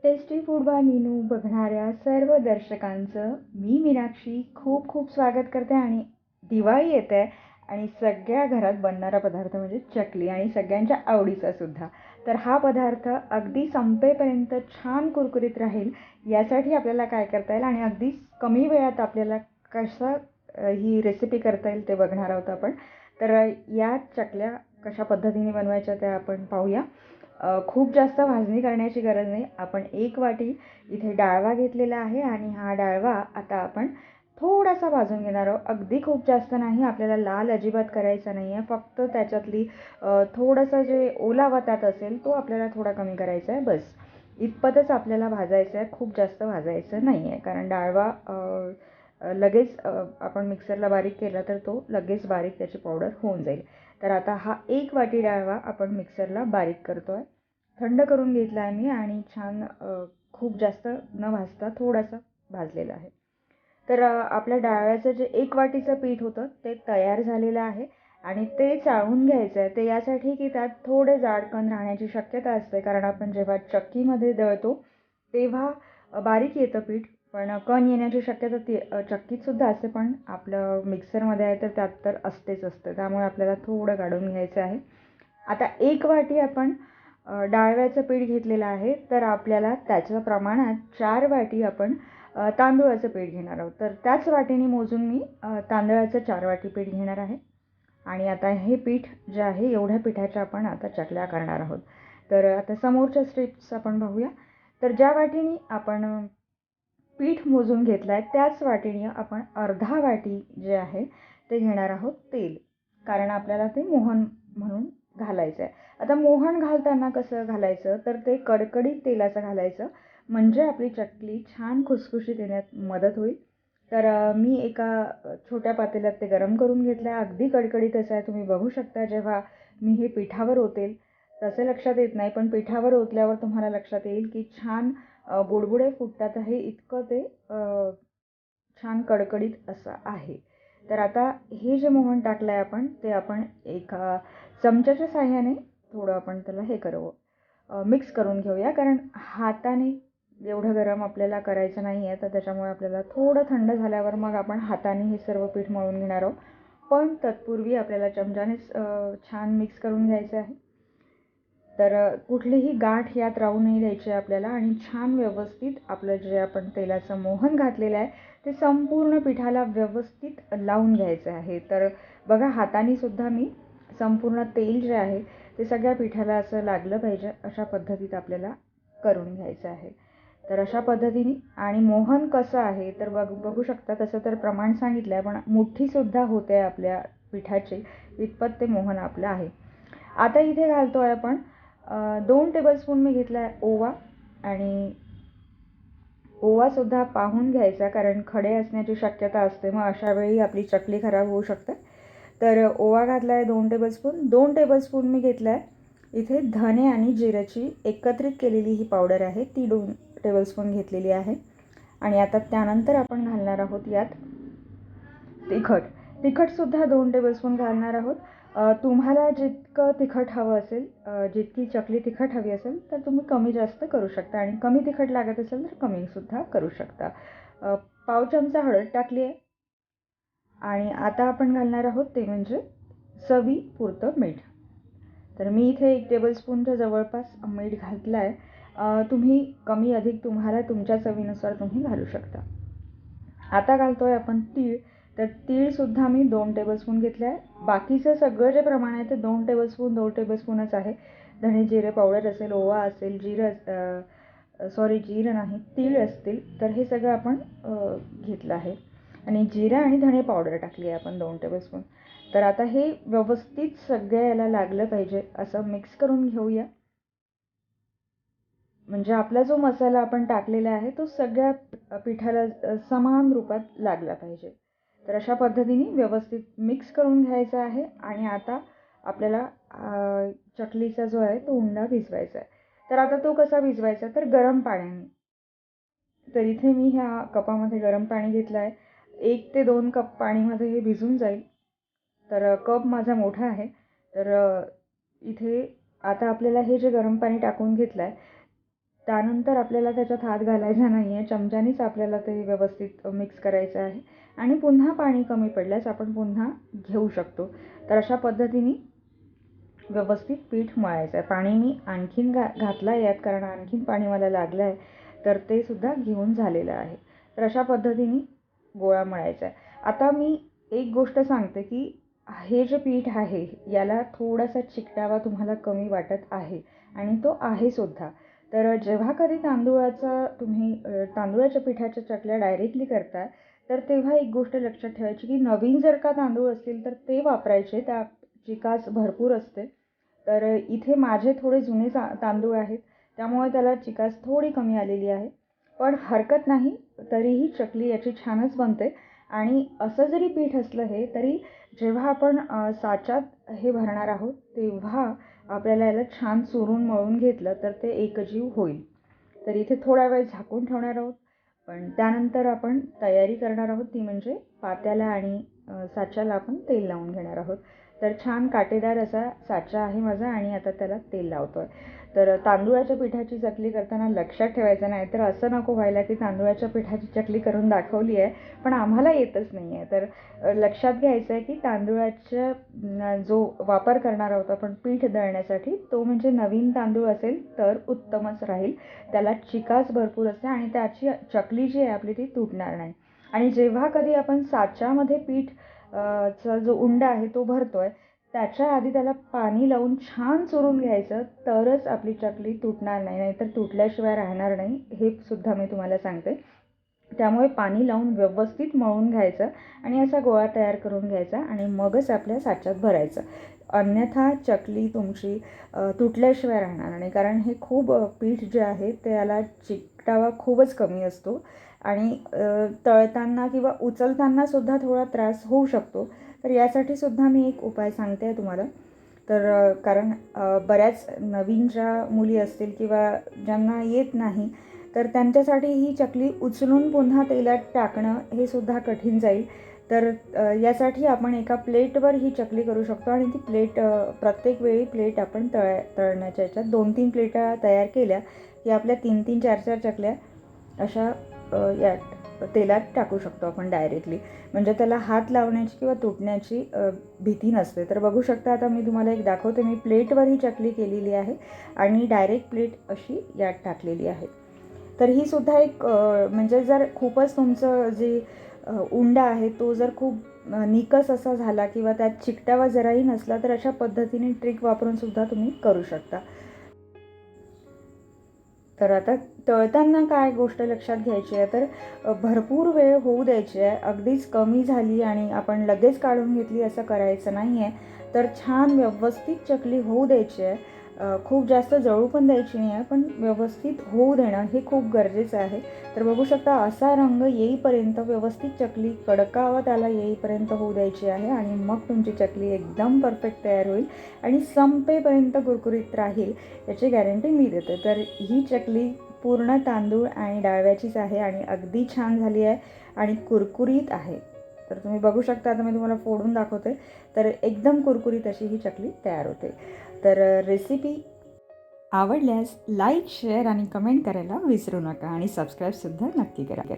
Tasty food by Meenu बघणाऱ्या सर्व दर्शकांचं मी मीनाक्षी खूप खूप स्वागत करते. आणि दिवाळी येते आहे आणि सगळ्या घरात बनणारा पदार्थ म्हणजे चकली आणि सगळ्यांच्या आवडीचा सुद्धा. तर हा पदार्थ अगदी संपेपर्यंत छान कुरकुरीत राहील यासाठी आपल्याला काय करता येईल आणि अगदी कमी वेळात आपल्याला कसं ही रेसिपी करता येईल ते बघणार आहोत आपण. तर या चकल्या कशा पद्धतीने बनवायच्या त्या आपण पाहूया. खूप जास्त भाजणी करण्याची गरज नाही. आपण 1 वाटी इथे डाळवा घेतलेला आहे आणि हा डाळवा आता आपण थोडासा भाजून घेणार आहोत. अगदी खूप जास्त नाही, आपल्याला लाल अजिबात करायचा नाही आहे. फक्त त्याच्यातली थोडंसं जे ओलावा त्यात असेल तो आपल्याला थोडा कमी करायचा आहे, बस. इतपतच आपल्याला भाजायचं आहे, खूप जास्त भाजायचं नाही आहे. कारण डाळवा लगेच आपण मिक्सरला बारीक केला तर तो लगेच बारीक त्याची पावडर होऊन जाईल. तर आता हा 1 वाटी डाळवा आपण मिक्सरला बारीक करतो आहे. थंड करून घेतला आहे मी आणि छान खूप जास्त न भाजता थोडासा भाजलेला आहे. तर आपल्या डाळव्याचं जे 1 वाटीचं पीठ होतं ते तयार झालेलं आहे आणि ते चाळून घ्यायचं आहे. ते यासाठी की त्यात थोडे जाडकण राहण्याची शक्यता असते, कारण आपण जेव्हा चक्कीमध्ये दळतो तेव्हा बारीक येतं पीठ, पण कण येण्याची शक्यता ती चक्कीतसुद्धा असते, पण आपलं मिक्सरमध्ये आहे तर त्यात तर असतेच असते. त्यामुळे आपल्याला थोडं काढून घ्यायचं आहे. आता 1 वाटी आपण डाळव्याचं पीठ घेतलेलं आहे, तर आपल्याला त्याच्या प्रमाणात 4 वाटी आपण तांदूळाचं पीठ घेणार आहोत. तर त्याच वाटीने मोजून मी तांदळाचं 4 वाटी पीठ घेणार आहे. आणि आता हे पीठ जे आहे एवढ्या पिठाच्या आपण आता चकल्या करणार आहोत. तर आता समोरच्या स्टेप्स आपण पाहूया. तर ज्या वाटीने आपण पीठ मोजून घेतलं आहे त्याच वाटीने आपण अर्धा वाटी जे आहे ते घेणार आहोत तेल, कारण आपल्याला ते मोहन म्हणून घालायचं आहे. आता मोहन घालताना कसं घालायचं, तर ते कडकडीत तेलाचं घालायचं, म्हणजे आपली चकली छान खुसखुशीत येण्यात मदत होईल. तर मी एका छोट्या पातेल्यात ते गरम करून घेतलं आहे. अगदी कडकडीत असं आहे, तुम्ही बघू शकता. जेव्हा मी हे पिठावर ओतेल तसे लक्षात येत नाही, पण पिठावर ओतल्यावर तुम्हाला लक्षात येईल की छान बुडबुडे फुटतात आहे, इतकं ते छान कडकडीत असं आहे. तर आता हे जे मोहन टाकलं आहे आपण ते आपण एका चमच्याच्या साहाय्याने थोडं आपण त्याला हे मिक्स करून घेऊया, कारण हाताने एवढं गरम आपल्याला करायचं नाही आहे. तर त्याच्यामुळे आपल्याला थोडं थंड झाल्यावर मग आपण हाताने हे सर्व पीठ मळून घेणार आहोत. पण तत्पूर्वी आपल्याला चमच्यानेच छान मिक्स करून घ्यायचं आहे. तर कुठलीही गाठ यात राहू नाही द्यायची आपल्याला आणि छान व्यवस्थित आपलं जे आपण तेलाचं मोहन घातलेलं आहे ते संपूर्ण पिठाला व्यवस्थित लावून घ्यायचं आहे. तर बघा, हाताने सुद्धा मी संपूर्ण तेल जे आहे ते सगळ्या पिठाला असं लागलं पाहिजे अशा पद्धतीत आपल्याला करून घ्यायचं आहे. तर अशा पद्धतीने. आणि मोहन कसं आहे तर बघू शकता, तसं तर प्रमाण सांगितलं आहे, पण मुठ्ठीसुद्धा होते आपल्या पिठाची, इतपत ते मोहन आपलं आहे. आता इथे घालतो आहे आपण 2 टेबलस्पून मी घेतला आहे ओवा. आणि ओवासुद्धा पाहून घ्यायचा, कारण खडे असण्याची शक्यता असते, मग अशा वेळी आपली चकली खराब होऊ शकते. तर ओवा घातला आहे 2 टेबलस्पून. 2 टेबलस्पून मी घेतला आहे इथे धने आणि जिऱ्याची एकत्रित केलेली ही पावडर आहे, ती 2 टेबलस्पून घेतलेली आहे. आणि आता त्यानंतर आपण घालणार आहोत यात तिखट. तिखटसुद्धा 2 टेबलस्पून घालणार आहोत. तुम्हाला जितकं तिखट हवं असेल, जितकी चकली तिखट हवी असेल तर तुम्ही कमी जास्त करू शकता, आणि कमी तिखट लागत असेल तर कमीसुद्धा करू शकता. पाव चमचा हळद टाकली आहे. आणि आता आपण घालणार आहोत ते म्हणजे चवीपुरतं मीठ. तर मी इथे 1 टेबलस्पूनच्या जवळपास मीठ घातलं आहे. तुम्ही कमी अधिक तुम्हाला तुमच्या चवीनुसार तुम्ही घालू शकता. आता घालतो आहे आपण तीळ. तर तीळसुद्धा मी 2 टेबलस्पून घेतलं आहे. बाकीचं सगळं जे प्रमाण आहे ते 2 टेबलस्पून 2 टेबलस्पूनच आहे. धणे जिरे पावडर असेल, ओवा असेल, जिरं नाही, तीळ असतील, तर हे सगळं आपण घेतलं आहे. आणि जिरा आणि धणे पावडर टाकली आहे आपण 2 टेबलस्पून. तर आता हे व्यवस्थित सगळ्या याला लागलं पाहिजे असं मिक्स करून घेऊया. म्हणजे आपला जो मसाला आपण टाकलेला आहे तो सगळ्या पिठाला समान रूपात लागला पाहिजे. तर अशा पद्धतीने व्यवस्थित मिक्स करून घ्यायचं आहे. आणि आता आपल्याला चकलीचा जो आहे तो उंडा भिजवायचा आहे. तर आता तो कसा भिजवायचा, तर गरम पाण्याने. तर इथे मी ह्या कपामध्ये गरम पाणी घेतलं आहे. 1 ते 2 कप पाणीमध्ये हे भिजून जाईल. तर कप माझा मोठा आहे. तर इथे आता आपल्याला हे जे गरम पाणी टाकून घेतलं आहे त्यानंतर आपल्याला त्याच्यात हात घालायचा नाही आहे, चमच्यानीच आपल्याला ते व्यवस्थित मिक्स करायचं आहे आणि पुन्हा पाणी कमी पडल्यास आपण पुन्हा घेऊ शकतो. तर अशा पद्धतीने व्यवस्थित पीठ मळायचं आहे. पाणी मी आणखीन घातलं आहे यात, कारण आणखीन पाणी मला लागलं आहे, तर ते सुद्धा घेऊन झालेलं आहे. तर अशा पद्धतीने गोळा मळायचा आहे. आता मी एक गोष्ट सांगते की हे जे पीठ आहे याला थोडासा चिकटावा तुम्हाला कमी वाटत आहे आणि तो आहे सुद्धा. तर जेव्हा कधी तुम्ही तांदूळाच्या पिठाच्या चकल्या डायरेक्टली करता, तर तेव्हा एक गोष्ट लक्षात ठेवायची की नवीन जर का तांदूळ असतील तर ते वापरायचे, त्या चिकास भरपूर असते. तर इथे माझे थोडे जुने तांदूळ आहेत, त्यामुळे त्याला चिकास थोडी कमी आलेली आहे. पण हरकत नाही, तरीही चकली याची छानच बनते. आणि असं जरी पीठ असलं हे, तरी जेव्हा आपण साच्यात हे भरणार आहोत तेव्हा आपल्याला याला छान चुरून मळून घेतलं तर ते एकजीव होईल. तर इथे थोडा वेळ झाकून ठेवणार आहोत. पण त्यानंतर आपण तयारी करणार आहोत, ती म्हणजे पात्याला आणि साच्याला आपण तेल लावून घेणार आहोत. तर छान काटेदार असा साचा आहे माझा आणि आता त्याला तेल लावतो आहे. तर तांदूळाच्या पिठाची चकली करताना लक्षात ठेवायचं नाही, तर असं नको व्हायला की तांदूळाच्या पिठाची चकली करून दाखवली आहे पण आम्हाला येतच नाही आहे. तर लक्षात घ्यायचं आहे की तांदूळाच्या जो वापर करणार आहोत आपण पीठ दळण्यासाठी, तो म्हणजे नवीन तांदूळ असेल तर उत्तमच राहील. त्याला चिकास भरपूर असते आणि त्याची चकली जी आहे आपली ती तुटणार नाही. आणि जेव्हा कधी आपण साच्यामध्ये पीठ चा जो उंडा आहे तो भरतोय, त्याच्या आधी त्याला पाणी लावून छान चुरून घ्यायचं, तरच आपली चकली तुटणार नाही, नाहीतर तुटल्याशिवाय राहणार नाही, हे सुद्धा मी तुम्हाला सांगते. त्यामुळे पाणी लावून व्यवस्थित मळून घ्यायचं आणि असा गोळा तयार करून घ्यायचा आणि मगच आपल्या साच्यात भरायचं. अन्यथा चकली तुमची तुटल्याशिवाय राहणार नाही, कारण हे खूप पीठ जे आहे त्याला चिकटावा खूपच कमी असतो आणि तळताना किंवा उचलताना सुद्धा थोडा त्रास होऊ शकतो. तर यासाठी सुद्धा मी एक उपाय सांगते आहे तुम्हाला. तर कारण बऱ्याच नवीन ज्या मुली असतील किंवा ज्यांना येत नाही, तर त्यांच्यासाठी ही चकली उचलून पुन्हा तेलात टाकणं हे सुद्धा कठीण जाईल. तर यासाठी आपण एका प्लेटवर ही चकली करू शकतो आणि ती प्लेट प्रत्येक वेळी प्लेट आपण तळण्याच्या याच्यात 2-3 प्लेटा तयार केल्या की आपल्या 3-3, 4-4 चकल्या अशा या तेलात टाकू शकतो आपण डायरेक्टली. म्हणजे त्याला हात लावण्याची किंवा तुटण्याची भीती नसते. तर बघू शकता, आता मी तुम्हाला एक दाखवते. मी प्लेटवर ही चकली केलेली आहे आणि डायरेक्ट प्लेट अशी यात टाकलेली आहे. तर ही सुद्धा एक म्हणजे जर खूपच तुमचं जे उंडा आहे तो जर खूप निकस असा झाला किंवा त्यात चिकटावा जराही नसला, तर अशा पद्धतीने ट्रिक वापरून सुद्धा तुम्ही करू शकता. तर आता तळताना काय गोष्ट लक्षात घ्यायची आहे, तर भरपूर वेळ होऊ द्यायची आहे. अगदीच कमी झाली आणि आपण लगेच काढून घेतली असं करायचं नाही आहे. तर छान व्यवस्थित चकली होऊ द्यायची आहे. खूप जास्त जळू पण द्यायची नाही आहे, पण व्यवस्थित होऊ देणं हे खूप गरजेचं आहे. तर बघू शकता, असा रंग येईपर्यंत व्यवस्थित चकली कडकावा त्याला येईपर्यंत होऊ द्यायची आहे आणि मग तुमची चकली एकदम परफेक्ट तयार होईल आणि संपेपर्यंत कुरकुरीत राहील याची गॅरंटी मी देते. तर ही चकली पूर्ण तांदूळ आणि डाळव्याचीच आहे आणि अगदी छान झाली आहे आणि कुरकुरीत आहे. तर तुम्ही बघू शकता, आता मी तुम्हाला फोडून दाखवते. तर एकदम कुरकुरीत अशी ही चकली तयार होते. तर रेसिपी आवडल्यास लाईक, शेअर आणि कमेंट करायला विसरू नका आणि सबस्क्राईबसुद्धा नक्की करा.